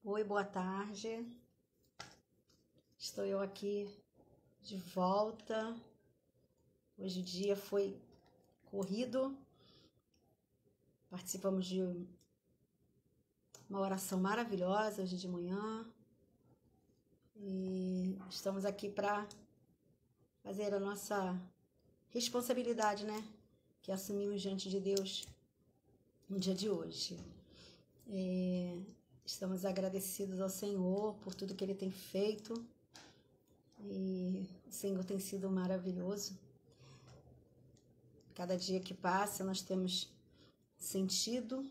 Oi, boa tarde. Estou eu aqui de volta. Hoje o dia foi corrido. Participamos de uma oração maravilhosa hoje de manhã. E estamos aqui para fazer a nossa responsabilidade, né? Que assumimos diante de Deus no dia de hoje. Estamos agradecidos ao Senhor por tudo que Ele tem feito. E o Senhor tem sido maravilhoso. Cada dia que passa, nós temos sentido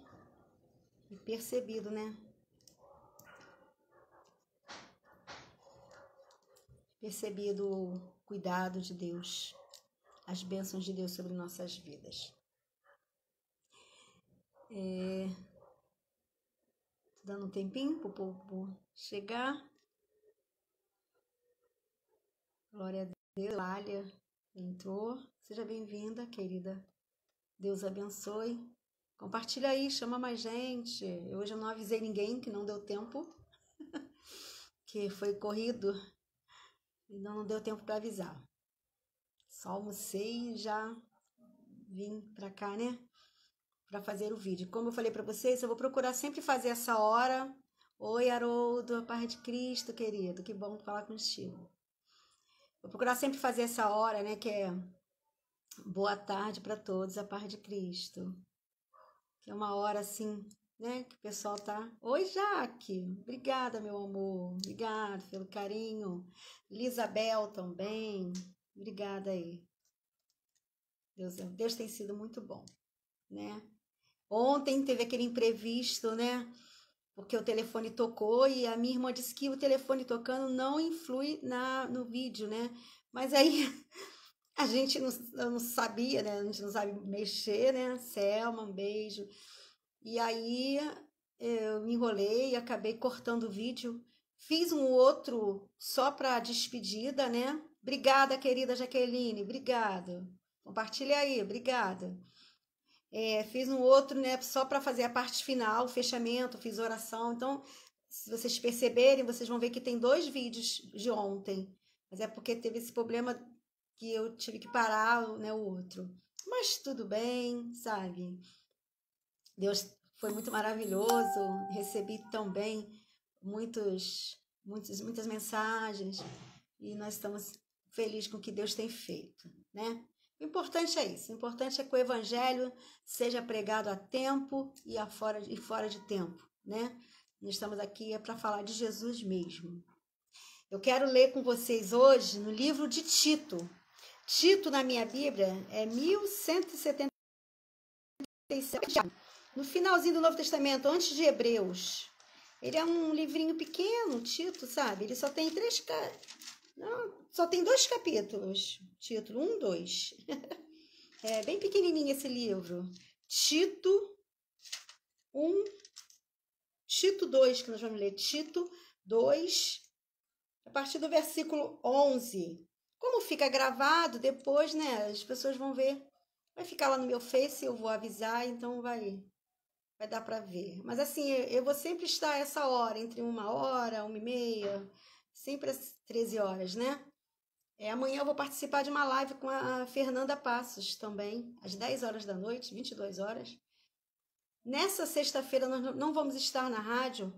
e percebido, né? Percebido o cuidado de Deus, as bênçãos de Deus sobre nossas vidas. Dando um tempinho para o povo chegar. Glória a Deus. Lália entrou. Seja bem-vinda, querida. Deus abençoe. Compartilha aí, chama mais gente. Hoje eu não avisei ninguém, que não deu tempo. Que foi corrido. E não deu tempo para avisar. Só almocei e já vim para cá, né? Para fazer o vídeo. Como eu falei para vocês, eu vou procurar sempre fazer essa hora. Oi, Haroldo, a paz de Cristo, querido. Que bom falar contigo. Vou procurar sempre fazer essa hora, né? Que é boa tarde para todos, a paz de Cristo. Que é uma hora assim, né? Que o pessoal tá... Oi, Jaque. Obrigada, meu amor. Obrigada pelo carinho. Lisabel também. Obrigada aí. Deus tem sido muito bom, né? Ontem teve aquele imprevisto, né? Porque o telefone tocou e a minha irmã disse que o telefone tocando não influi no vídeo, né? Mas aí a gente não sabia, né? A gente não sabe mexer, né? Selma, um beijo. E aí eu me enrolei e acabei cortando o vídeo. Fiz um outro só para despedida, né? Obrigada, querida Jaqueline. Obrigada. Compartilha aí, obrigada. Fiz um outro, né, só para fazer a parte final, o fechamento, fiz oração. Então, se vocês perceberem, vocês vão ver que tem 2 vídeos de ontem. Mas é porque teve esse problema que eu tive que parar, né, o outro. Mas tudo bem, sabe? Deus foi muito maravilhoso. Recebi também muitas mensagens. E nós estamos felizes com o que Deus tem feito, né? O importante é isso. O importante é que o evangelho seja pregado a tempo e fora de tempo, né? Nós estamos aqui para falar de Jesus mesmo. Eu quero ler com vocês hoje no livro de Tito. Tito, na minha Bíblia, é 1177. No finalzinho do Novo Testamento, antes de Hebreus. Ele é um livrinho pequeno, Tito, sabe? Ele só tem 2 capítulos. Título 1, 2. É bem pequenininho esse livro. Tito 1, Tito 2, que nós vamos ler. Tito 2, a partir do versículo 11. Como fica gravado, depois, né, as pessoas vão ver. Vai ficar lá no meu Face, eu vou avisar, então vai dar para ver. Mas assim, eu vou sempre estar essa hora, entre 1h, 1h30, sempre às 13 horas, né? Amanhã eu vou participar de uma live com a Fernanda Passos também, às 10 horas da noite, 22 horas. Nessa sexta-feira nós não vamos estar na rádio,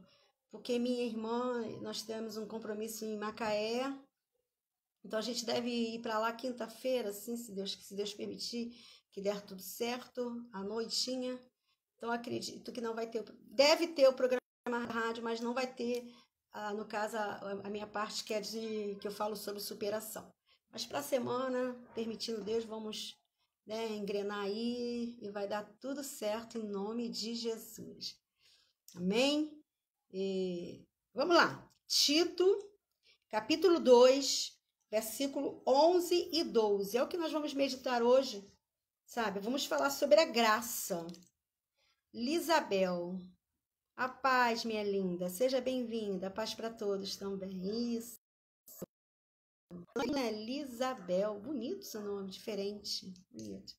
porque minha irmã, nós temos um compromisso em Macaé, então a gente deve ir para lá quinta-feira, assim, se Deus permitir, que der tudo certo, à noitinha. Então acredito que não vai ter, deve ter o programa na rádio, mas não vai ter, no caso, a minha parte que que eu falo sobre superação. Mas para a semana, permitindo Deus, vamos, né, engrenar aí e vai dar tudo certo em nome de Jesus. Amém? Vamos lá. Tito, capítulo 2, versículo 11 e 12. É o que nós vamos meditar hoje, sabe? Vamos falar sobre a graça. Lisabel, a paz, minha linda. Seja bem-vinda. A paz para todos também. Isso. Lisabel. Bonito seu nome, diferente. Bonito.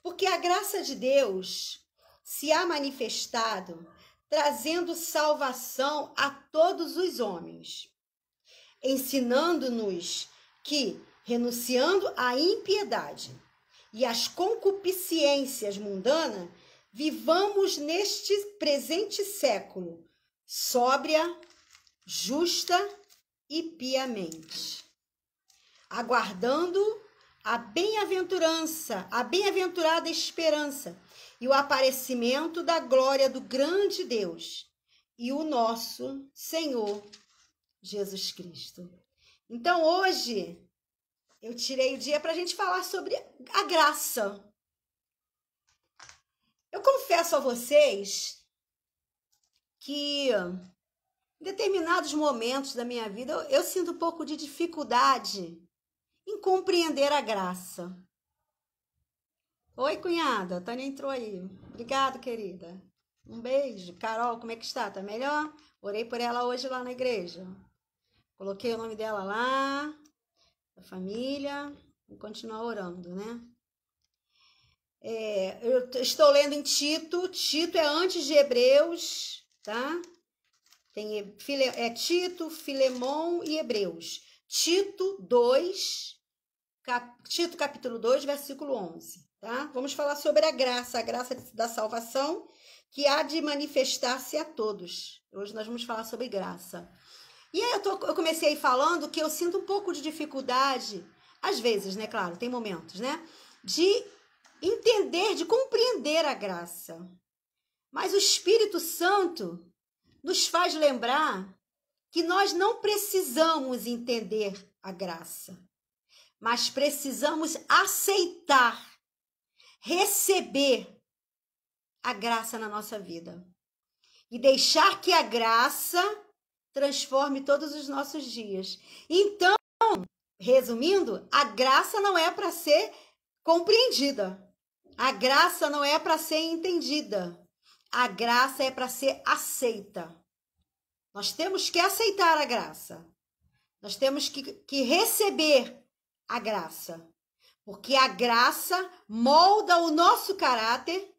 Porque a graça de Deus se há manifestado, trazendo salvação a todos os homens, ensinando-nos que, renunciando à impiedade e às concupiscências mundanas, vivamos neste presente século, sóbria, justa e piamente, aguardando a bem-aventurada esperança e o aparecimento da glória do grande Deus e o nosso Senhor Jesus Cristo. Então, hoje, eu tirei o dia para a gente falar sobre a graça. Eu confesso a vocês que em determinados momentos da minha vida eu sinto um pouco de dificuldade em compreender a graça. Oi, cunhada, a Tânia entrou aí. Obrigada, querida. Um beijo. Carol, como é que está? Tá melhor? Orei por ela hoje lá na igreja. Coloquei o nome dela lá, da família, vou continuar orando, né? Eu estou lendo em Tito. Tito é antes de Hebreus, tá? Tem Tito, Filemon e Hebreus. Tito 2, Tito capítulo 2, versículo 11, tá? Vamos falar sobre a graça da salvação, que há de manifestar-se a todos. Hoje nós vamos falar sobre graça. E aí eu comecei falando que eu sinto um pouco de dificuldade, às vezes, né? Claro, tem momentos, né? De entender, de compreender a graça. Mas o Espírito Santo nos faz lembrar que nós não precisamos entender a graça, mas precisamos aceitar, receber a graça na nossa vida e deixar que a graça transforme todos os nossos dias. Então, resumindo, a graça não é para ser compreendida. A graça não é para ser entendida. A graça é para ser aceita. Nós temos que aceitar a graça. Nós temos que receber a graça. Porque a graça molda o nosso caráter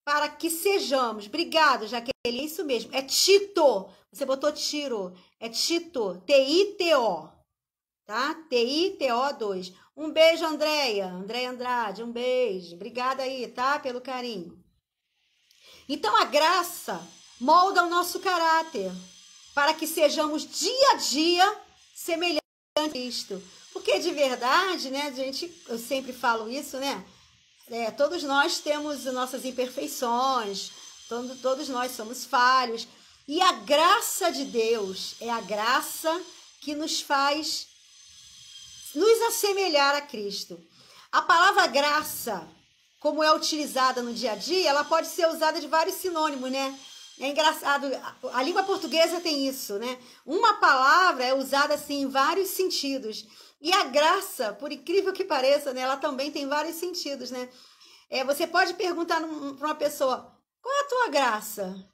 para que sejamos. Obrigada, Jaqueline. É isso mesmo. É Tito. Você botou tiro. É Tito. T-I-T-O. Tá? T-I-T-O 2. Um beijo, Andréia. Andréia Andrade, um beijo. Obrigada aí, tá? Pelo carinho. Então, a graça molda o nosso caráter para que sejamos dia a dia semelhantes a Cristo. Porque de verdade, né, gente, eu sempre falo isso, né? Todos nós temos nossas imperfeições, todos nós somos falhos. E a graça de Deus é a graça que nos faz nos assemelhar a Cristo. A palavra graça, como é utilizada no dia a dia, ela pode ser usada de vários sinônimos, né? É engraçado, a língua portuguesa tem isso, né? Uma palavra é usada assim em vários sentidos. E a graça, por incrível que pareça, né, ela também tem vários sentidos, né? Você pode perguntar para uma pessoa, qual é a tua graça?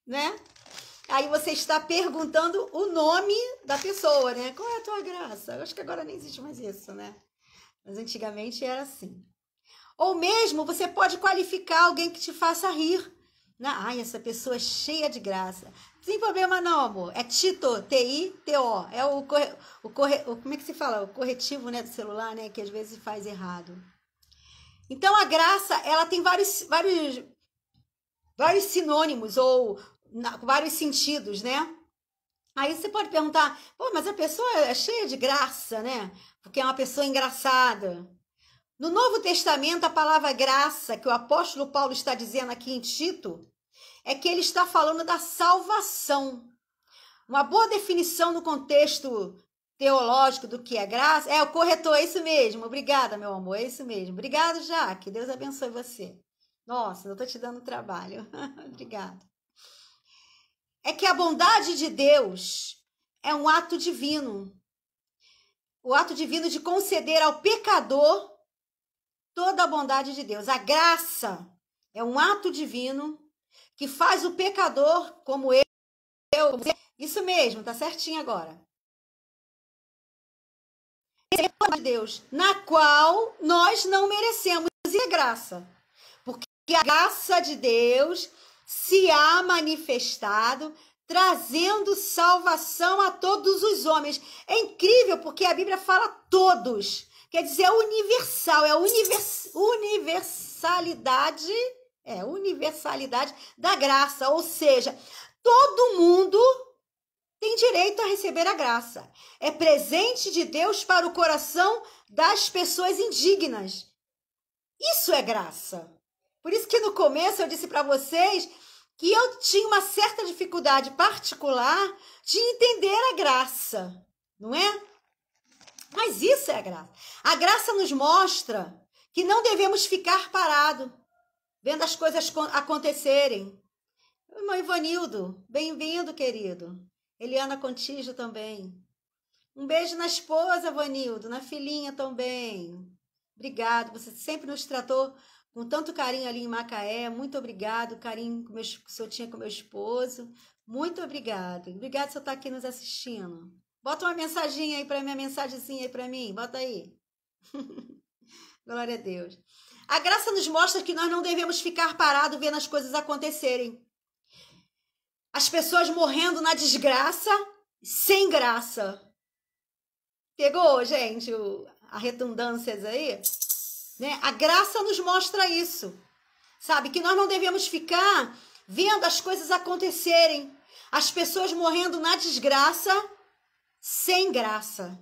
Né? Aí você está perguntando o nome da pessoa, né? Qual é a tua graça? Eu acho que agora nem existe mais isso, né? Mas antigamente era assim. Ou mesmo você pode qualificar alguém que te faça rir. Ai, essa pessoa é cheia de graça. Sem problema não, amor. É Tito, T-I-T-O. É como é que se fala? O corretivo, né, do celular, né? Que às vezes faz errado. Então, a graça, ela tem vários sinônimos ou vários sentidos, né? Aí você pode perguntar, pô, mas a pessoa é cheia de graça, né? Porque é uma pessoa engraçada. No Novo Testamento, a palavra graça, que o apóstolo Paulo está dizendo aqui em Tito, é que ele está falando da salvação. Uma boa definição no contexto teológico do que é graça, o corretor, é isso mesmo. Obrigada, meu amor, é isso mesmo. Obrigada, Jaque, Deus abençoe você. Nossa, eu estou te dando trabalho. Obrigada. É que a bondade de Deus é um ato divino. O ato divino de conceder ao pecador toda a bondade de Deus. A graça é um ato divino que faz o pecador, como eu, isso mesmo, tá certinho agora. De Deus, na qual nós não merecemos. E é graça. Porque que a graça de Deus se há manifestado, trazendo salvação a todos os homens. É incrível, porque a Bíblia fala todos. Quer dizer, é universal, é universalidade da graça. Ou seja, todo mundo tem direito a receber a graça. É presente de Deus para o coração das pessoas indignas. Isso é graça. Por isso que no começo eu disse para vocês que eu tinha uma certa dificuldade particular de entender a graça, não é? Mas isso é a graça. A graça nos mostra que não devemos ficar parados, vendo as coisas acontecerem. Irmão Ivanildo, bem-vindo, querido. Eliana Contígio também. Um beijo na esposa, Ivanildo, na filhinha também. Obrigado, você sempre nos tratou com tanto carinho ali em Macaé. Muito obrigado, o carinho que o senhor tinha com meu esposo. Muito obrigado. Obrigado por você estar aqui nos assistindo. Bota uma mensaginha aí para minha mensagenzinha aí para mim. Bota aí. Glória a Deus. A graça nos mostra que nós não devemos ficar parados vendo as coisas acontecerem. As pessoas morrendo na desgraça, sem graça. Pegou, gente, a redundância aí? Né? A graça nos mostra isso. Sabe? Que nós não devemos ficar vendo as coisas acontecerem. As pessoas morrendo na desgraça, sem graça.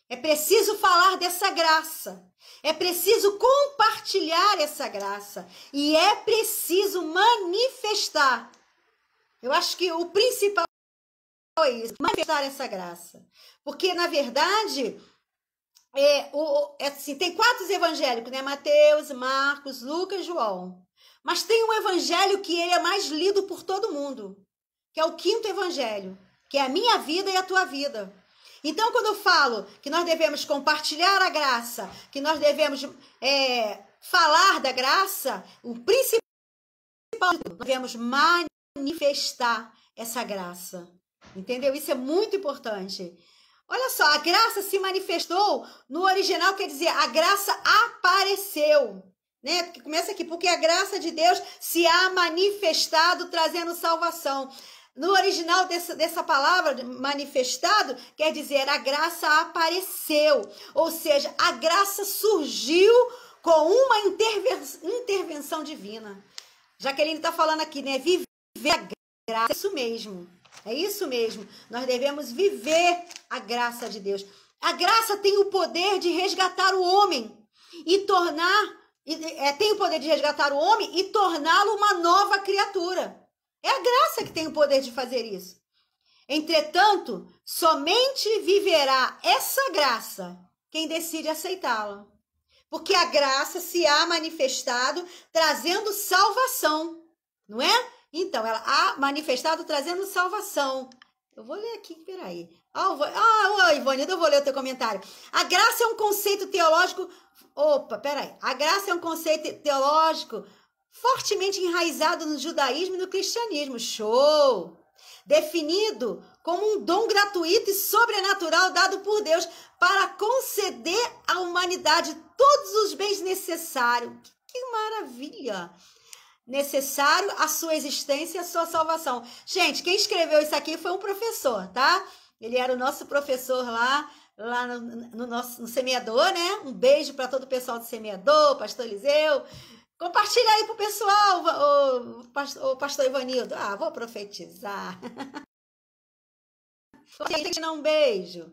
É preciso falar dessa graça. É preciso compartilhar essa graça. E é preciso manifestar. Eu acho que o principal é isso, manifestar essa graça. Porque, na verdade, assim, tem 4 evangélicos, né? Mateus, Marcos, Lucas e João. Mas tem um evangelho que ele é mais lido por todo mundo, que é o 5º evangelho, que é a minha vida e a tua vida. Então, quando eu falo que nós devemos compartilhar a graça, que nós devemos falar da graça, o principal, nós devemos manifestar essa graça. Entendeu? Isso é muito importante. Olha só, a graça se manifestou, no original quer dizer, a graça apareceu, né? Porque começa aqui, porque a graça de Deus se há manifestado, trazendo salvação. No original dessa palavra, manifestado, quer dizer, a graça apareceu. Ou seja, a graça surgiu com uma intervenção divina. Jaqueline está falando aqui, né? Viver a graça, é isso mesmo. É isso mesmo. Nós devemos viver a graça de Deus. A graça tem o poder de resgatar o homem e torná-lo uma nova criatura. É a graça que tem o poder de fazer isso. Entretanto, somente viverá essa graça quem decide aceitá-la. Porque a graça se há manifestado trazendo salvação, não é? Então, ela há manifestado trazendo salvação. Eu vou ler aqui, peraí. Ivone, eu vou ler o teu comentário. A graça é um conceito teológico... A graça é um conceito teológico fortemente enraizado no judaísmo e no cristianismo. Show! Definido como um dom gratuito e sobrenatural dado por Deus para conceder à humanidade todos os bens necessários. Que maravilha! Necessário à sua existência e à sua salvação. Gente, quem escreveu isso aqui foi um professor, tá? Ele era o nosso professor lá no Semeador, né? Um beijo para todo o pessoal do Semeador, Pastor Eliseu. Compartilha aí pro pessoal, o pastor Ivanildo. Vou profetizar. Um beijo.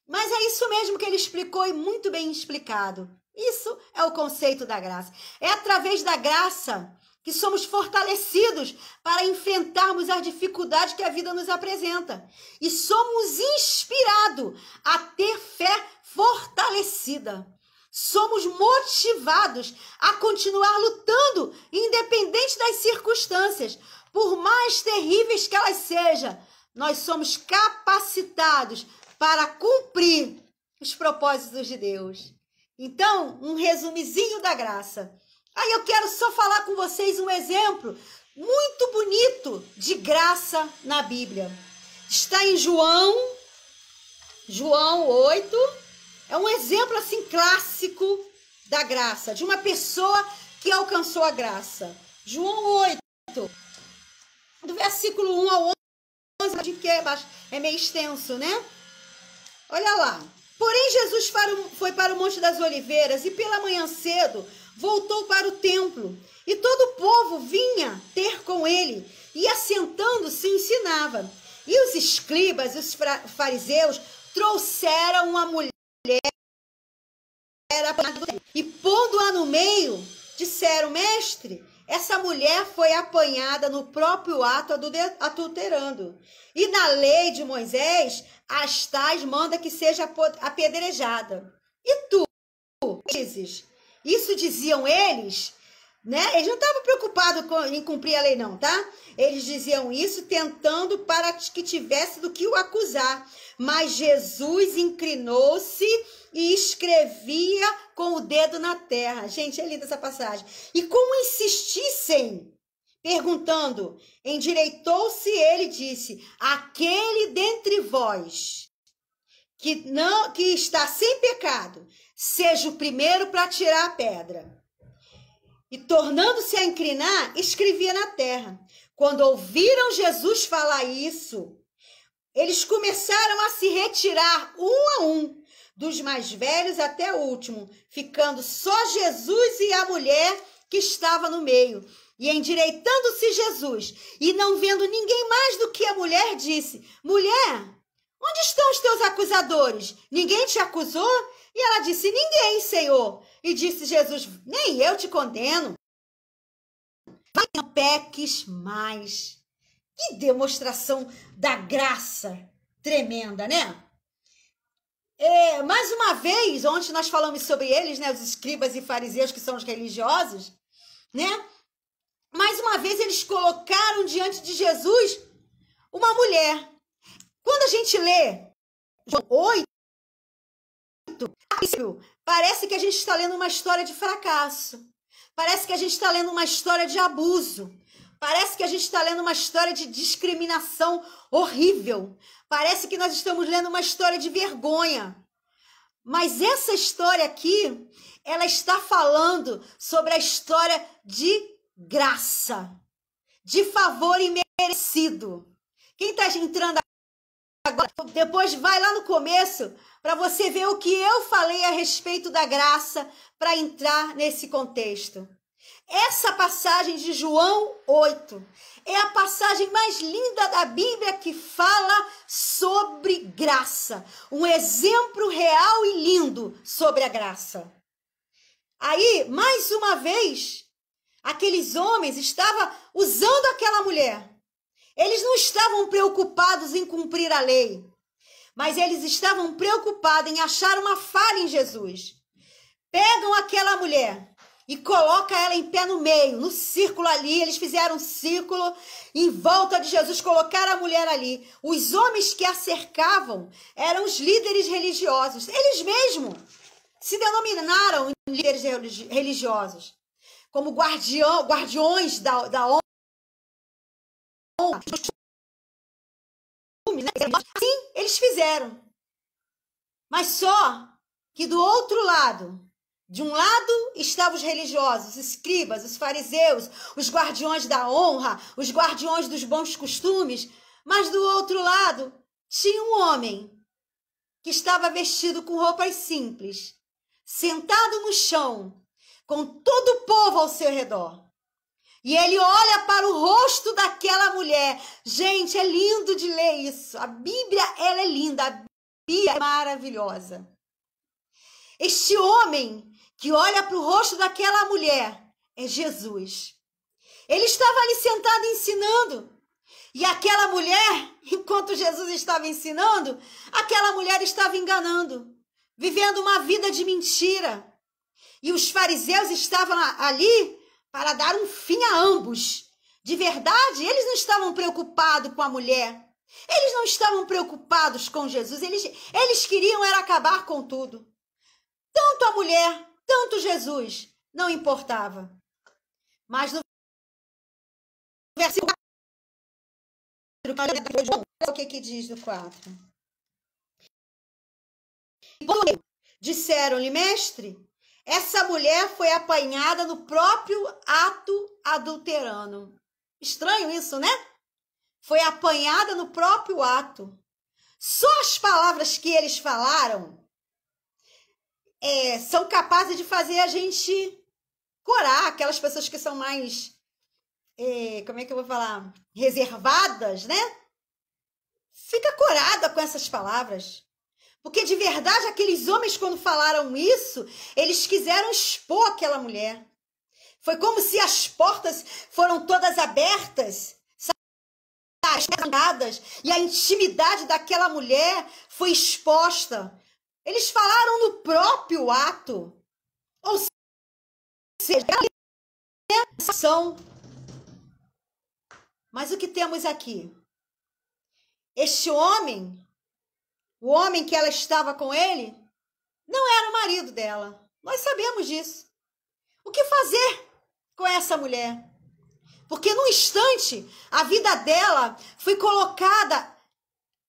Mas é isso mesmo que ele explicou e muito bem explicado. Isso é o conceito da graça. É através da graça que somos fortalecidos para enfrentarmos as dificuldades que a vida nos apresenta. E somos inspirados a ter fé fortalecida. Somos motivados a continuar lutando, independente das circunstâncias, por mais terríveis que elas sejam. Nós somos capacitados para cumprir os propósitos de Deus. Então, um resumizinho da graça. Aí eu quero só falar com vocês um exemplo muito bonito de graça na Bíblia. Está em João 8. É um exemplo assim clássico da graça, de uma pessoa que alcançou a graça? João 8, do versículo 1 ao 11, de que é meio extenso, né? Olha lá. Porém, Jesus foi para o Monte das Oliveiras e pela manhã cedo voltou para o templo. E todo o povo vinha ter com ele e, assentando-se, ensinava. E os escribas e os fariseus trouxeram uma mulher e, pondo-a no meio, disseram: Mestre, essa mulher foi apanhada no próprio ato adulterando. E na lei de Moisés, as tais manda que seja apedrejada. E tu dizes? Isso diziam eles, né? Eles não estavam preocupados em cumprir a lei, não, tá? Eles diziam isso tentando para que tivesse do que o acusar. Mas Jesus inclinou-se e escrevia com o dedo na terra. Gente, é linda essa passagem. E como insistissem, perguntando, endireitou-se ele e disse: aquele dentre vós que está sem pecado, seja o primeiro para tirar a pedra. E tornando-se a inclinar, escrevia na terra. Quando ouviram Jesus falar isso, eles começaram a se retirar um a um, dos mais velhos até o último, ficando só Jesus e a mulher que estava no meio. E endireitando-se Jesus, e não vendo ninguém mais do que a mulher, disse: mulher, onde estão os teus acusadores? Ninguém te acusou? E ela disse: ninguém, Senhor. E disse Jesus: nem eu te condeno. Vai, não peques mais. Que demonstração da graça tremenda, né? Mais uma vez, ontem nós falamos sobre eles, né? Os escribas e fariseus, que são os religiosos, né? Mais uma vez, eles colocaram diante de Jesus uma mulher. Quando a gente lê João 8, parece que a gente está lendo uma história de fracasso. Parece que a gente está lendo uma história de abuso. Parece que a gente está lendo uma história de discriminação horrível. Parece que nós estamos lendo uma história de vergonha. Mas essa história aqui, ela está falando sobre a história de graça, de favor imerecido. Quem está entrando agora, depois vai lá no começo para você ver o que eu falei a respeito da graça para entrar nesse contexto. Essa passagem de João 8 é a passagem mais linda da Bíblia que fala sobre graça. Um exemplo real e lindo sobre a graça. Aí, mais uma vez, aqueles homens estavam usando aquela mulher. Eles não estavam preocupados em cumprir a lei, mas eles estavam preocupados em achar uma falha em Jesus. Pegam aquela mulher e colocam ela em pé no meio, no círculo ali. Eles fizeram um círculo em volta de Jesus, colocaram a mulher ali. Os homens que a cercavam eram os líderes religiosos. Eles mesmos se denominaram líderes religiosos, como guardiões da honra. Assim eles fizeram. Mas só que do outro lado, de um lado estavam os religiosos, os escribas, os fariseus, os guardiões da honra, os guardiões dos bons costumes, mas do outro lado tinha um homem que estava vestido com roupas simples, sentado no chão, com todo o povo ao seu redor. E ele olha para o rosto daquela mulher. Gente, é lindo de ler isso. A Bíblia, ela é linda. A Bíblia é maravilhosa. Este homem que olha para o rosto daquela mulher é Jesus. Ele estava ali sentado ensinando. E aquela mulher, enquanto Jesus estava ensinando, aquela mulher estava enganando, vivendo uma vida de mentira. E os fariseus estavam ali para dar um fim a ambos. De verdade, eles não estavam preocupados com a mulher. Eles não estavam preocupados com Jesus. Eles queriam era acabar com tudo. Tanto a mulher, tanto Jesus, não importava. Mas no versículo 4, o que diz no 4? Disseram-lhe: mestre, Essa mulher foi apanhada no próprio ato adulterano. Estranho isso, né? Foi apanhada no próprio ato. Só as palavras que eles falaram são capazes de fazer a gente corar. Aquelas pessoas que são mais, como é que eu vou falar? Reservadas, né? Fica corada com essas palavras. Porque de verdade, aqueles homens, quando falaram isso, eles quiseram expor aquela mulher. Foi como se as portas foram todas abertas, e a intimidade daquela mulher foi exposta. Eles falaram no próprio ato. Ou seja, são. Mas o que temos aqui? Este homem, o homem que ela estava com ele, não era o marido dela. Nós sabemos disso. O que fazer com essa mulher? Porque num instante, a vida dela foi colocada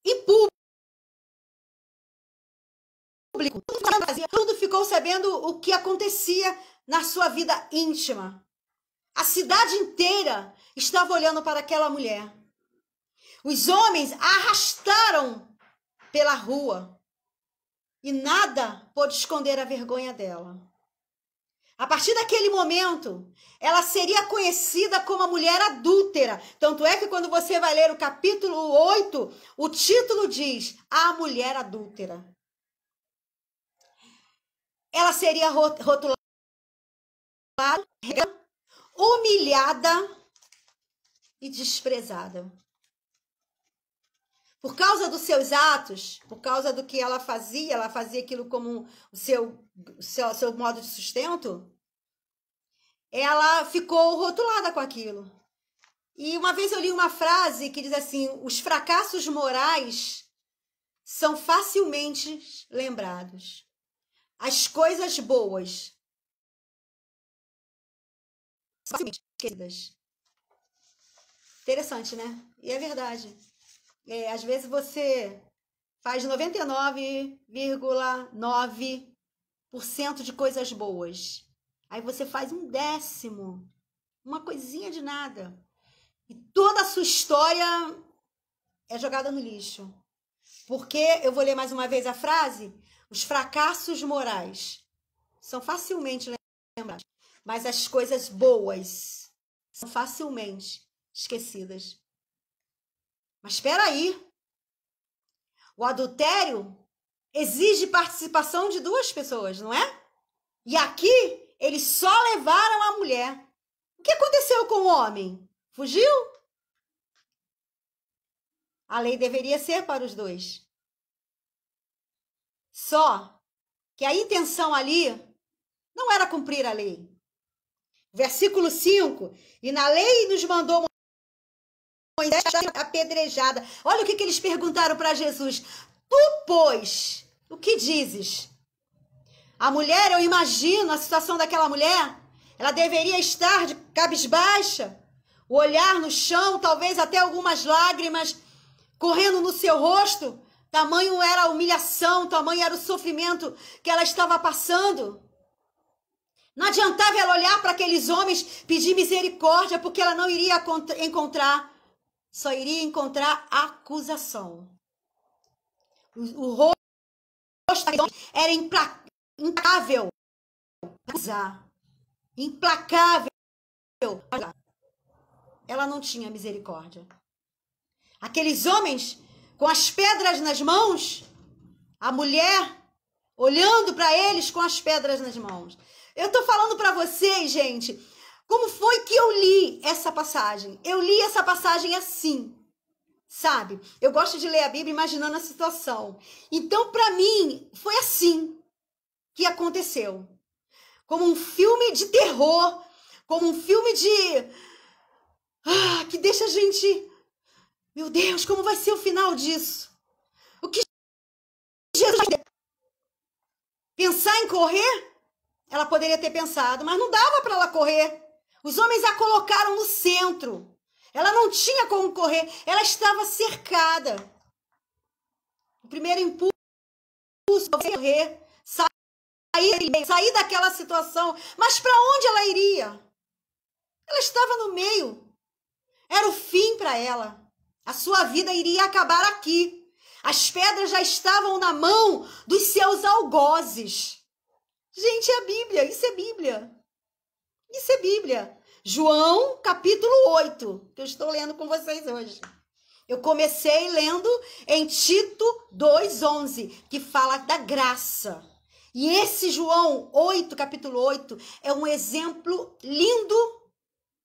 em público. Tudo ficou sabendo o que acontecia na sua vida íntima. A cidade inteira estava olhando para aquela mulher. Os homens a arrastaram pela rua e nada pôde esconder a vergonha dela. A partir daquele momento, ela seria conhecida como a mulher adúltera. Tanto é que quando você vai ler o capítulo 8, o título diz A Mulher Adúltera. Ela seria rotulada, humilhada e desprezada. Por causa dos seus atos, por causa do que ela fazia aquilo como o seu modo de sustento, ela ficou rotulada com aquilo. E uma vez eu li uma frase que diz assim: os fracassos morais são facilmente lembrados. As coisas boas são facilmente esquecidas. Interessante, né? E é verdade. Às vezes você faz 99,9% de coisas boas. Aí você faz 1/10, uma coisinha de nada. E toda a sua história é jogada no lixo. Porque, eu vou ler mais uma vez a frase, os fracassos morais são facilmente lembrados, mas as coisas boas são facilmente esquecidas. Mas espera aí, o adultério exige participação de 2 pessoas, não é? E aqui, eles só levaram a mulher. O que aconteceu com o homem? Fugiu? A lei deveria ser para os 2. Só que a intenção ali não era cumprir a lei. Versículo 5, e na lei nos mandou Moisés apedrejada. Olha o que eles perguntaram para Jesus. Tu, pois, o que dizes? A mulher, eu imagino a situação daquela mulher, ela deveria estar de cabisbaixa, o olhar no chão, talvez até algumas lágrimas correndo no seu rosto. Tamanho era a humilhação, tamanho era o sofrimento que ela estava passando. Não adiantava ela olhar para aqueles homens, pedir misericórdia, porque ela não iria encontrar, só iria encontrar acusação. O rosto era implacável. Implacável. Ela não tinha misericórdia. Aqueles homens com as pedras nas mãos, a mulher olhando para eles com as pedras nas mãos. Eu tô falando para vocês, gente, como foi que eu li essa passagem? Eu li essa passagem assim, sabe? Eu gosto de ler a Bíblia imaginando a situação. Então, para mim, foi assim que aconteceu. Como um filme de terror, como um filme que deixa a gente... Meu Deus, como vai ser o final disso? O que Jesus vai ter? Pensar em correr? Ela poderia ter pensado, mas não dava para ela correr. Os homens a colocaram no centro. Ela não tinha como correr. Ela estava cercada. O primeiro impulso é correr, sair daquela situação. Mas para onde ela iria? Ela estava no meio. Era o fim para ela. A sua vida iria acabar aqui. As pedras já estavam na mão dos seus algozes. Gente, é a Bíblia. Isso é Bíblia. Isso é Bíblia. João, capítulo 8, que eu estou lendo com vocês hoje. Eu comecei lendo em Tito 2:11, que fala da graça. E esse João 8, capítulo 8, é um exemplo lindo,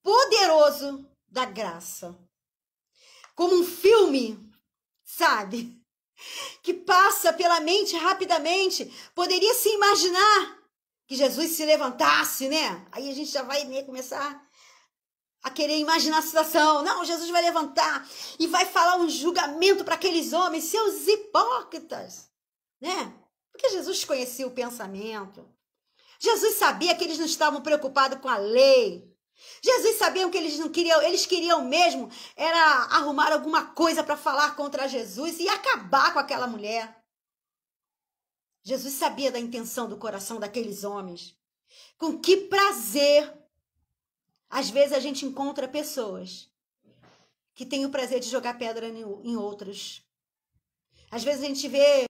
poderoso da graça. Como um filme, sabe? Que passa pela mente rapidamente. Poderia se imaginar que Jesus se levantasse, né? Aí a gente já vai, né, começar a querer imaginar a situação. Não, Jesus vai levantar e vai falar um julgamento para aqueles homens, seus hipócritas, né? Porque Jesus conhecia o pensamento. Jesus sabia que eles não estavam preocupados com a lei. Jesus sabia que eles não queriam, eles queriam mesmo era arrumar alguma coisa para falar contra Jesus e acabar com aquela mulher. Jesus sabia da intenção do coração daqueles homens. Com que prazer, às vezes a gente encontra pessoas que têm o prazer de jogar pedra em outros. Às vezes a gente vê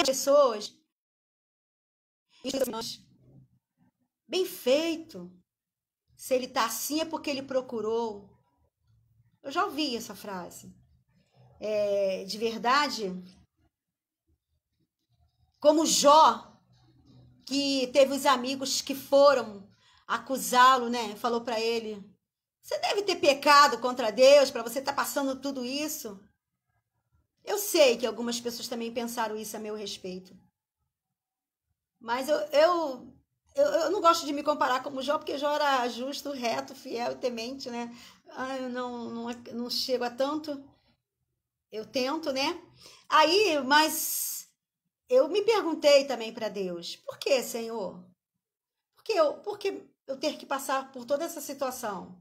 pessoas bem feito. Se ele está assim é porque ele procurou. Eu já ouvi essa frase. De verdade, como Jó, que teve os amigos que foram acusá-lo, né? Falou para ele, você deve ter pecado contra Deus para você estar passando tudo isso. Eu sei que algumas pessoas também pensaram isso a meu respeito. Mas eu não gosto de me comparar com o Jó, porque Jó era justo, reto, fiel e temente, né? Eu não chego a tanto. Eu tento, né? Aí, mas eu me perguntei também para Deus, por que, Senhor? Por que eu ter que passar por toda essa situação?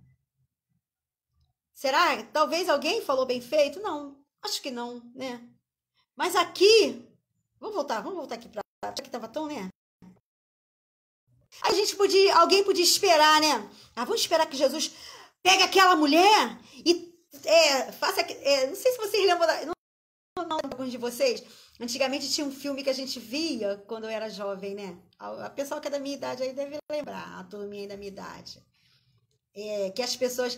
Será? Talvez alguém falou bem feito? Não, acho que não, né? Mas aqui, vamos voltar aqui para que estava tão, né? Alguém podia esperar, né? Vamos esperar que Jesus pegue aquela mulher e faça. Não sei se vocês lembram, não alguns de vocês. Antigamente tinha um filme que a gente via quando eu era jovem, né? A pessoa que é da minha idade aí deve lembrar, a turminha aí da minha idade. Que as pessoas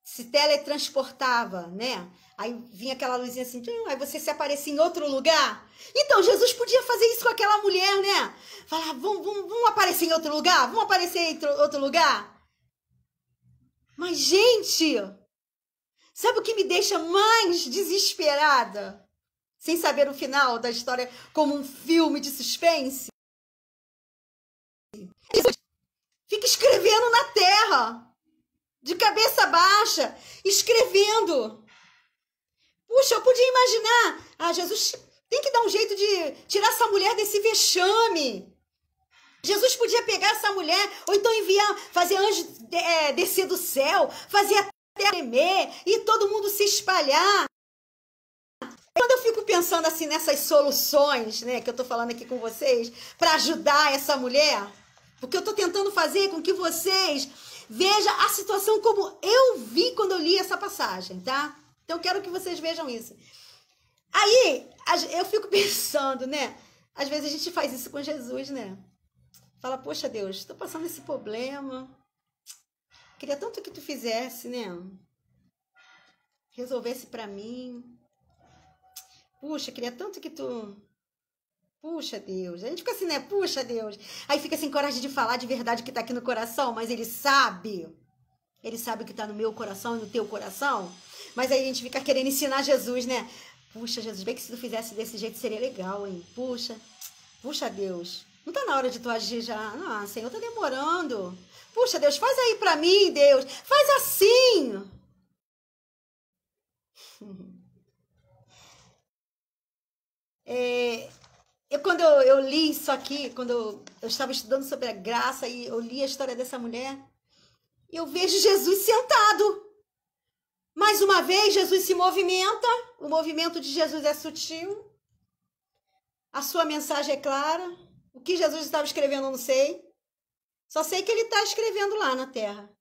se teletransportava, né? Aí vinha aquela luzinha assim, aí você se aparecia em outro lugar. Então, Jesus podia fazer isso com aquela mulher, né? Falar, vamos aparecer em outro lugar? Vamos aparecer em outro lugar? Mas, gente, sabe o que me deixa mais desesperada? Sem saber o final da história como um filme de suspense? Fica escrevendo na terra, de cabeça baixa, escrevendo. Puxa, eu podia imaginar, Jesus tem que dar um jeito de tirar essa mulher desse vexame. Jesus podia pegar essa mulher, ou então enviar, fazer anjo descer do céu, fazer a terra tremer e todo mundo se espalhar. Quando eu fico pensando assim nessas soluções, né, que eu tô falando aqui com vocês, para ajudar essa mulher, porque eu tô tentando fazer com que vocês vejam a situação como eu vi quando eu li essa passagem, tá? Então eu quero que vocês vejam isso. Aí, eu fico pensando, né? Às vezes a gente faz isso com Jesus, né? Fala, poxa Deus, estou passando esse problema. Queria tanto que tu fizesse, né? Resolvesse para mim. Puxa, queria tanto que tu... Puxa Deus. A gente fica assim, né? Puxa Deus. Aí fica sem coragem de falar de verdade o que tá aqui no coração, mas ele sabe. Ele sabe o que tá no meu coração e no teu coração. Mas aí a gente fica querendo ensinar Jesus, né? Puxa, Jesus, bem que se tu fizesse desse jeito seria legal, hein? Puxa Deus. Não tá na hora de tu agir já? Não, Senhor, tá demorando. Puxa, Deus, faz aí pra mim, Deus. Faz assim. Quando eu li isso aqui, quando eu estava estudando sobre a graça e eu li a história dessa mulher, eu vejo Jesus sentado. Mais uma vez, Jesus se movimenta. O movimento de Jesus é sutil. A sua mensagem é clara. O que Jesus estava escrevendo eu não sei. Só sei que ele está escrevendo lá na terra.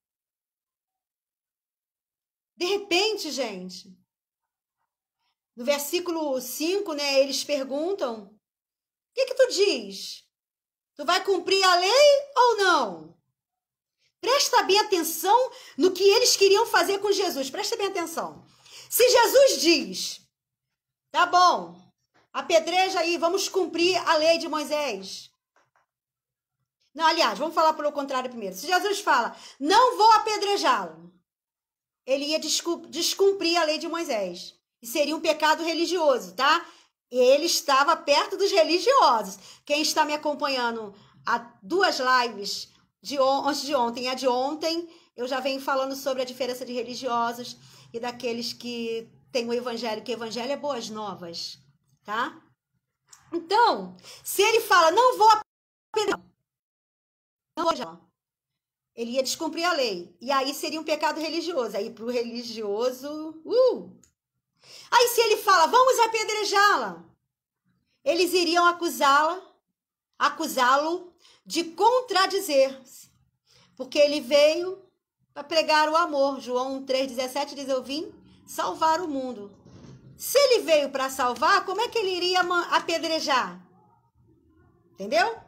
De repente, gente, no versículo 5, né, eles perguntam: o que tu diz? Tu vai cumprir a lei ou não? Presta bem atenção no que eles queriam fazer com Jesus. Presta bem atenção. Se Jesus diz, tá bom, apedreja aí, vamos cumprir a lei de Moisés. Não, aliás, vamos falar pelo contrário primeiro. Se Jesus fala, não vou apedrejá-lo, ele ia descumprir a lei de Moisés. E seria um pecado religioso, tá? Ele estava perto dos religiosos. Quem está me acompanhando há 2 lives, antes de ontem e a de ontem, eu já venho falando sobre a diferença de religiosos e daqueles que têm o evangelho, que o evangelho é boas novas, tá? Então, se ele fala, não vou apedrejar, não vou já, ele ia descumprir a lei. E aí seria um pecado religioso. Aí para o religioso... Aí se ele fala, vamos apedrejá-la, eles iriam acusá-lo de contradizer-se. Porque ele veio para pregar o amor. João 3,17 diz, eu vim salvar o mundo. Se ele veio para salvar, como é que ele iria apedrejar? Entendeu?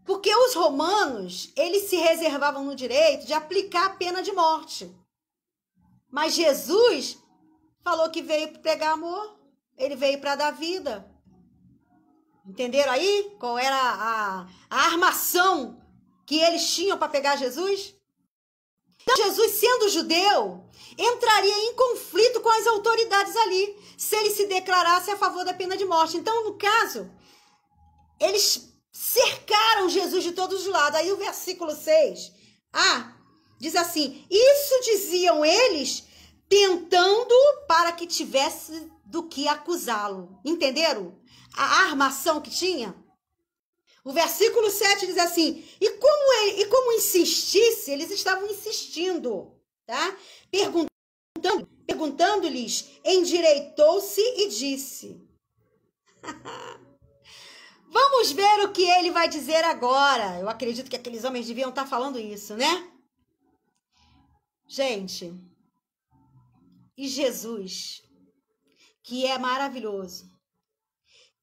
Porque os romanos, eles se reservavam no direito de aplicar a pena de morte. Mas Jesus falou que veio para pregar amor. Ele veio para dar vida. Entenderam aí qual era a armação que eles tinham para pegar Jesus? Então, Jesus, sendo judeu, entraria em conflito com as autoridades ali, se ele se declarasse a favor da pena de morte. Então, no caso, eles cercaram Jesus de todos os lados. Aí o versículo 6, diz assim, isso diziam eles, tentando para que tivesse do que acusá-lo. Entenderam? A armação que tinha? O versículo 7 diz assim, e como insistisse, eles estavam insistindo, tá? Perguntando-lhes, endireitou-se e disse, vamos ver o que ele vai dizer agora. Eu acredito que aqueles homens deviam estar falando isso, né? Gente, e Jesus, que é maravilhoso,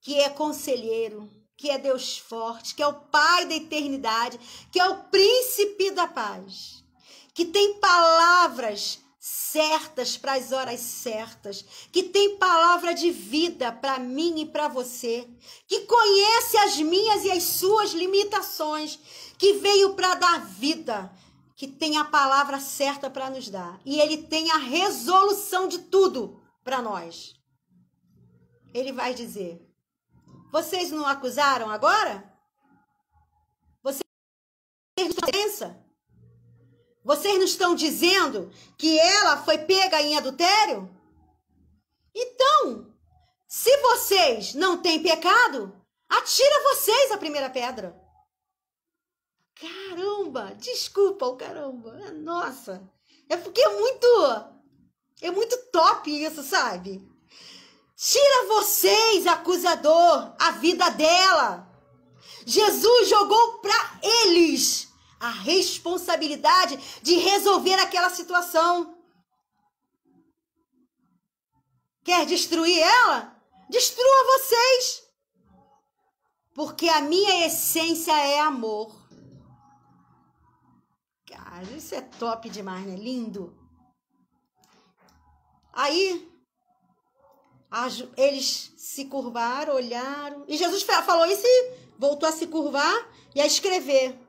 que é conselheiro, que é Deus forte, que é o Pai da eternidade, que é o príncipe da paz, que tem palavras certas para as horas certas, que tem palavra de vida para mim e para você, que conhece as minhas e as suas limitações, que veio para dar vida, que tem a palavra certa para nos dar. E ele tem a resolução de tudo para nós. Ele vai dizer, vocês não acusaram agora? Vocês não pensam? Vocês não estão dizendo que ela foi pega em adultério? Então, se vocês não têm pecado, atira vocês a primeira pedra. Caramba, desculpa o caramba. Nossa, é porque é muito top isso, sabe? Tira vocês, acusador, a vida dela. Jesus jogou para eles a responsabilidade de resolver aquela situação. Quer destruir ela? Destrua vocês. Porque a minha essência é amor. Cara, isso é top demais, né? Lindo. Aí, eles se curvaram, olharam. E Jesus falou isso e voltou a se curvar e a escrever.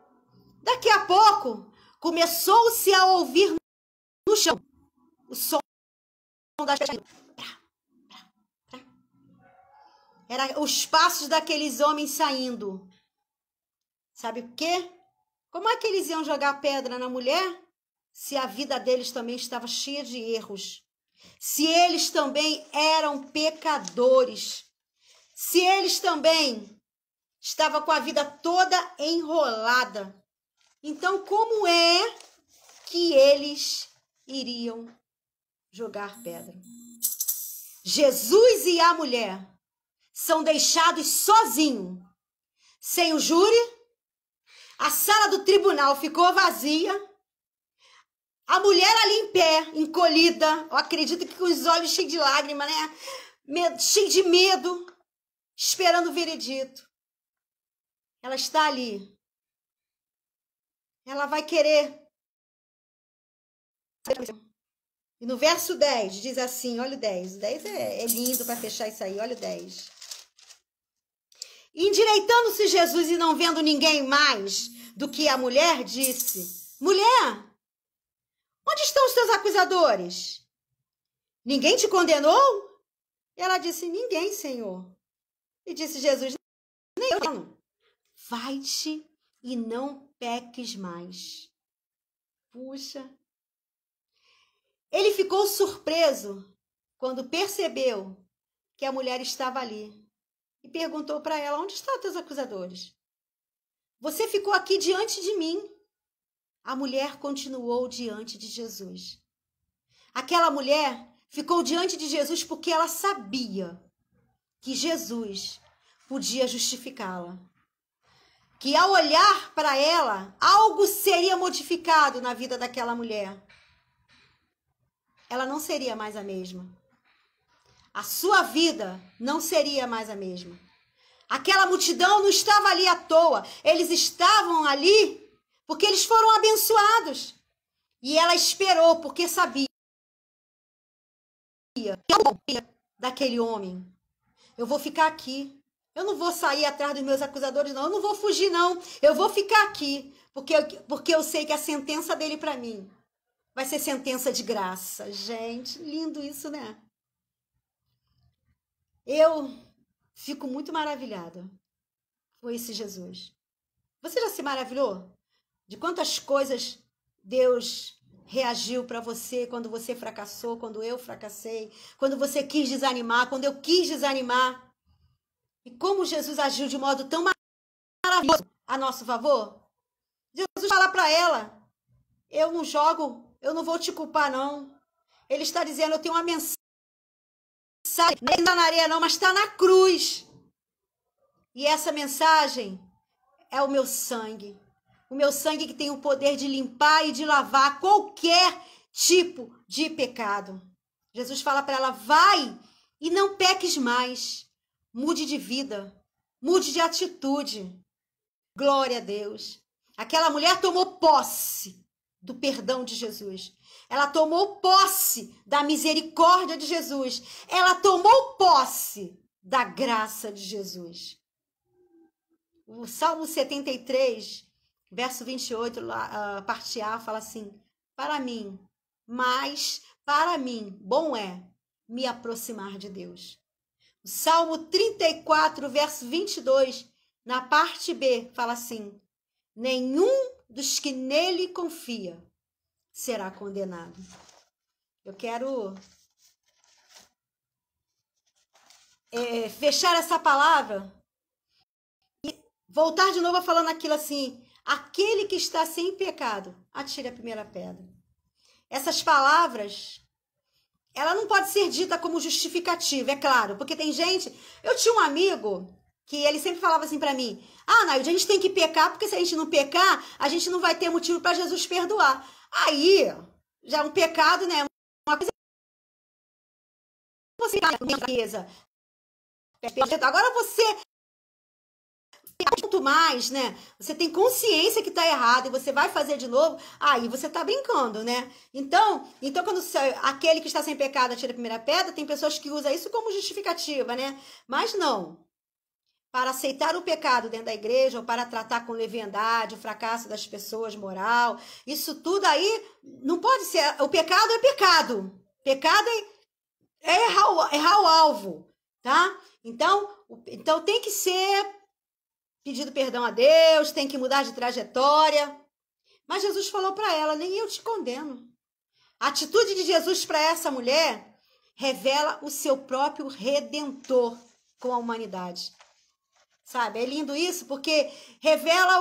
Daqui a pouco, começou-se a ouvir no chão o som das pedras. Era os passos daqueles homens saindo. Sabe por quê? Como é que eles iam jogar pedra na mulher se a vida deles também estava cheia de erros? Se eles também eram pecadores? Se eles também estavam com a vida toda enrolada? Então, como é que eles iriam jogar pedra? Jesus e a mulher são deixados sozinhos, sem o júri, a sala do tribunal ficou vazia, a mulher ali em pé, encolhida, eu acredito que com os olhos cheios de lágrimas, né? Cheio de medo, esperando o veredito. Ela está ali. Ela vai querer. E no verso 10 diz assim, olha o 10. O 10 é lindo para fechar isso aí, olha o 10. Endireitando-se Jesus e não vendo ninguém mais do que a mulher, disse: Mulher, onde estão os teus acusadores? Ninguém te condenou? E ela disse: Ninguém, Senhor. E disse Jesus: Nem eu. Vai-te e não peques mais. Puxa. Ele ficou surpreso quando percebeu que a mulher estava ali e perguntou para ela: Onde estão os teus acusadores? Você ficou aqui diante de mim. A mulher continuou diante de Jesus. Aquela mulher ficou diante de Jesus porque ela sabia que Jesus podia justificá-la. Que ao olhar para ela, algo seria modificado na vida daquela mulher. Ela não seria mais a mesma. A sua vida não seria mais a mesma. Aquela multidão não estava ali à toa. Eles estavam ali porque eles foram abençoados. E ela esperou porque sabia daquele homem. Eu vou ficar aqui. Eu não vou sair atrás dos meus acusadores, não. Eu não vou fugir, não. Eu vou ficar aqui. Porque eu sei que a sentença dele para mim vai ser sentença de graça. Gente, lindo isso, né? Eu fico muito maravilhada com esse Jesus. Você já se maravilhou de quantas coisas Deus reagiu para você quando você fracassou, quando eu fracassei, quando você quis desanimar, quando eu quis desanimar? E como Jesus agiu de modo tão maravilhoso a nosso favor? Jesus fala para ela: eu não jogo, eu não vou te culpar, não. Ele está dizendo: eu tenho uma mensagem, não está na areia não, mas está na cruz. E essa mensagem é o meu sangue. O meu sangue que tem o poder de limpar e de lavar qualquer tipo de pecado. Jesus fala para ela: vai e não peques mais. Mude de vida, mude de atitude. Glória a Deus. Aquela mulher tomou posse do perdão de Jesus. Ela tomou posse da misericórdia de Jesus. Ela tomou posse da graça de Jesus. O Salmo 73, verso 28, parte A, fala assim: para mim, bom é me aproximar de Deus. O Salmo 34, verso 22, na parte B, fala assim: nenhum dos que nele confia será condenado. Eu quero fechar essa palavra e voltar de novo falando aquilo assim: aquele que está sem pecado, atire a primeira pedra. Essas palavras, ela não pode ser dita como justificativa, é claro, porque tem gente... Eu tinha um amigo que ele sempre falava assim para mim: Naide, a gente tem que pecar, porque se a gente não pecar, a gente não vai ter motivo para Jesus perdoar. Aí, já é um pecado, né? Uma coisa... Você agora você... Muito mais, né? Você tem consciência que tá errado e você vai fazer de novo, aí você tá brincando, né? Então quando aquele que está sem pecado atira a primeira pedra, tem pessoas que usam isso como justificativa, né? Mas não. Para aceitar o pecado dentro da igreja, ou para tratar com leviandade o fracasso das pessoas, moral, isso tudo aí não pode ser. O pecado é pecado. Pecado é errar o alvo, tá? Então tem que ser pedido perdão a Deus, tem que mudar de trajetória. Mas Jesus falou para ela: nem eu te condeno. A atitude de Jesus para essa mulher revela o seu próprio redentor com a humanidade. Sabe, é lindo isso, porque revela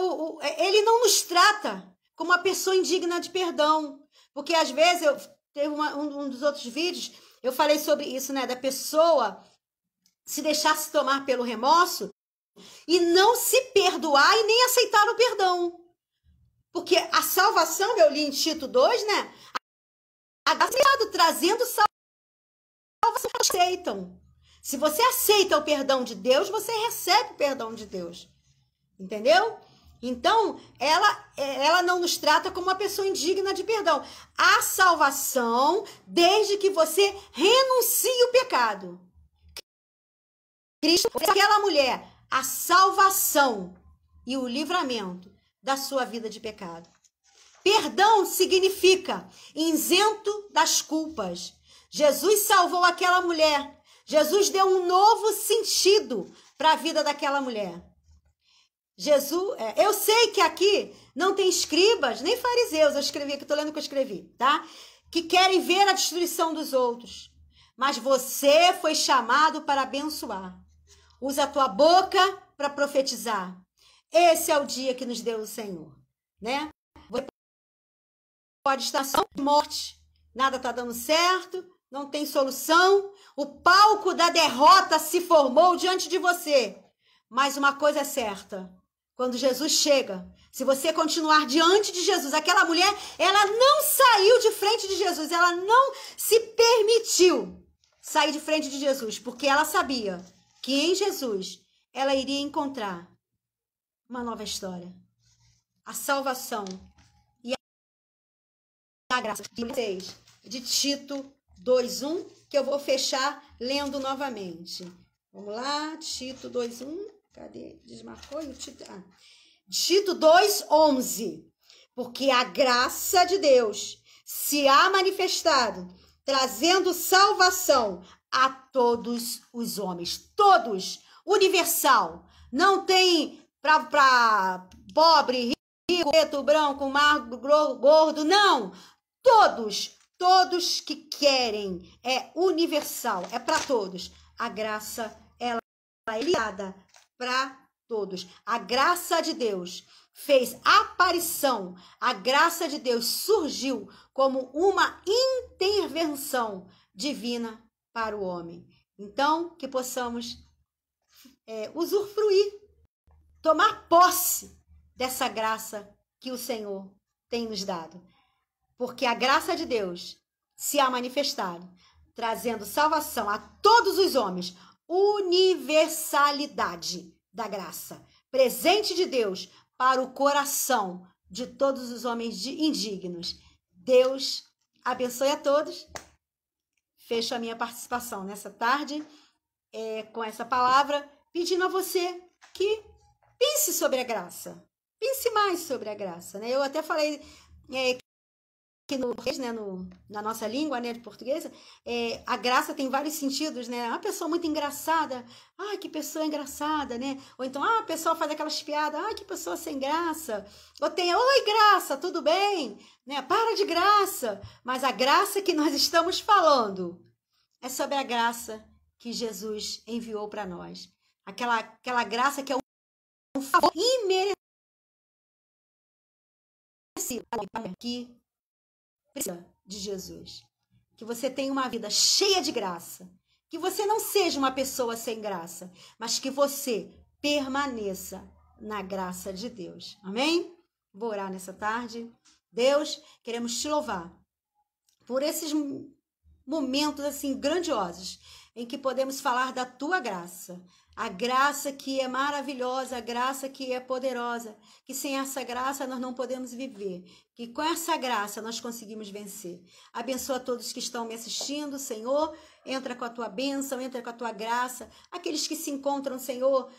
ele não nos trata como uma pessoa indigna de perdão. Porque às vezes, teve um dos outros vídeos, eu falei sobre isso, né? Da pessoa se deixar se tomar pelo remorso e não se perdoar e nem aceitar o perdão. Porque a salvação, eu li em Tito 2, né? A graça trazendo salvação, aceitam. Se você aceita o perdão de Deus, você recebe o perdão de Deus. Entendeu? Então, ela não nos trata como uma pessoa indigna de perdão. A salvação, desde que você renuncie o pecado. Cristo foi aquela mulher, a salvação e o livramento da sua vida de pecado. Perdão significa isento das culpas. Jesus salvou aquela mulher. Jesus deu um novo sentido para a vida daquela mulher. Jesus, eu sei que aqui não tem escribas, nem fariseus, eu escrevi aqui, estou lendo o que eu escrevi, tá? Que querem ver a destruição dos outros. Mas você foi chamado para abençoar. Usa a tua boca para profetizar. Esse é o dia que nos deu o Senhor, né? Você pode estar só de morte, nada está dando certo, não tem solução, o palco da derrota se formou diante de você. Mas uma coisa é certa, quando Jesus chega, se você continuar diante de Jesus, aquela mulher, ela não saiu de frente de Jesus, ela não se permitiu sair de frente de Jesus, porque ela sabia que em Jesus ela iria encontrar uma nova história, a salvação e a graça de Tito 2:1, que eu vou fechar lendo novamente. Vamos lá, Tito 2:1, cadê? Desmarcou? Tito 2:11, porque a graça de Deus se há manifestado, trazendo salvação a todos os homens, todos, universal, não tem para pobre, rico, preto, branco, magro, gordo, não, todos que querem, é universal, é para todos. A graça, ela é dada para todos. A graça de Deus fez aparição, a graça de Deus surgiu como uma intervenção divina para o homem. Então, que possamos usufruir, tomar posse dessa graça que o Senhor tem nos dado. Porque a graça de Deus se há manifestado, trazendo salvação a todos os homens, universalidade da graça, presente de Deus para o coração de todos os homens indignos. Deus abençoe a todos. Fecho a minha participação nessa tarde com essa palavra, pedindo a você que pense sobre a graça. Pense mais sobre a graça, né? Eu até falei que na nossa língua, né, de portuguesa, a graça tem vários sentidos, né? Uma pessoa muito engraçada, ai, que pessoa engraçada, né? Ou então, a pessoa faz aquelas piadas, ai, que pessoa sem graça. Ou tem, oi, graça, tudo bem? Né? Para de graça. Mas a graça que nós estamos falando é sobre a graça que Jesus enviou para nós. Aquela graça que é um favor imerecido que precisa de Jesus. Que você tenha uma vida cheia de graça. Que você não seja uma pessoa sem graça, mas que você permaneça na graça de Deus. Amém? Vou orar nessa tarde. Deus, queremos te louvar por esses momentos assim grandiosos em que podemos falar da tua graça. A graça que é maravilhosa, a graça que é poderosa, que sem essa graça nós não podemos viver, que com essa graça nós conseguimos vencer. Abençoa todos que estão me assistindo, Senhor, entra com a tua bênção, entra com a tua graça, aqueles que se encontram, Senhor,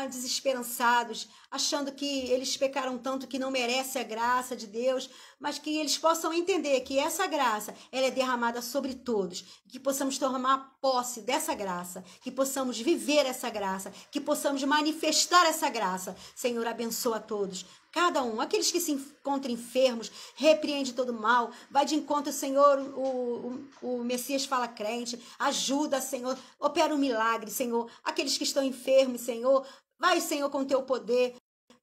desesperançados, achando que eles pecaram tanto que não merece a graça de Deus, mas que eles possam entender que essa graça, ela é derramada sobre todos, que possamos tomar posse dessa graça, que possamos viver essa graça, que possamos manifestar essa graça. Senhor, abençoa a todos, cada um, aqueles que se encontram enfermos, repreende todo mal, vai de encontro, Senhor, o Messias fala crente, ajuda, Senhor, opera um milagre, Senhor, aqueles que estão enfermos, Senhor, vai, Senhor, com teu poder,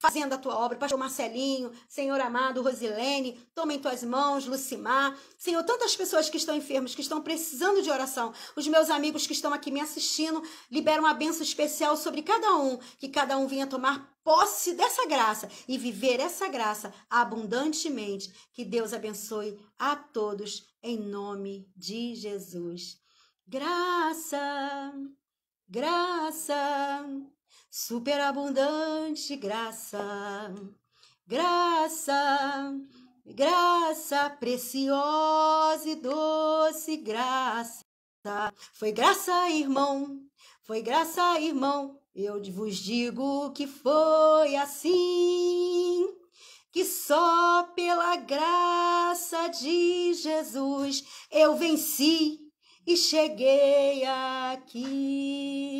fazendo a tua obra. Pastor Marcelinho, Senhor amado, Rosilene, toma em tuas mãos, Lucimar. Senhor, tantas pessoas que estão enfermas, que estão precisando de oração. Os meus amigos que estão aqui me assistindo, libera uma bênção especial sobre cada um, que cada um venha tomar posse dessa graça e viver essa graça abundantemente. Que Deus abençoe a todos, em nome de Jesus. Graça, graça, superabundante graça, graça, graça preciosa e doce graça. Foi graça, irmão, foi graça, irmão, eu vos digo que foi assim, que só pela graça de Jesus eu venci e cheguei aqui.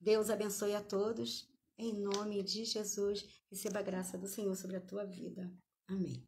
Deus abençoe a todos, em nome de Jesus. Receba a graça do Senhor sobre a tua vida. Amém.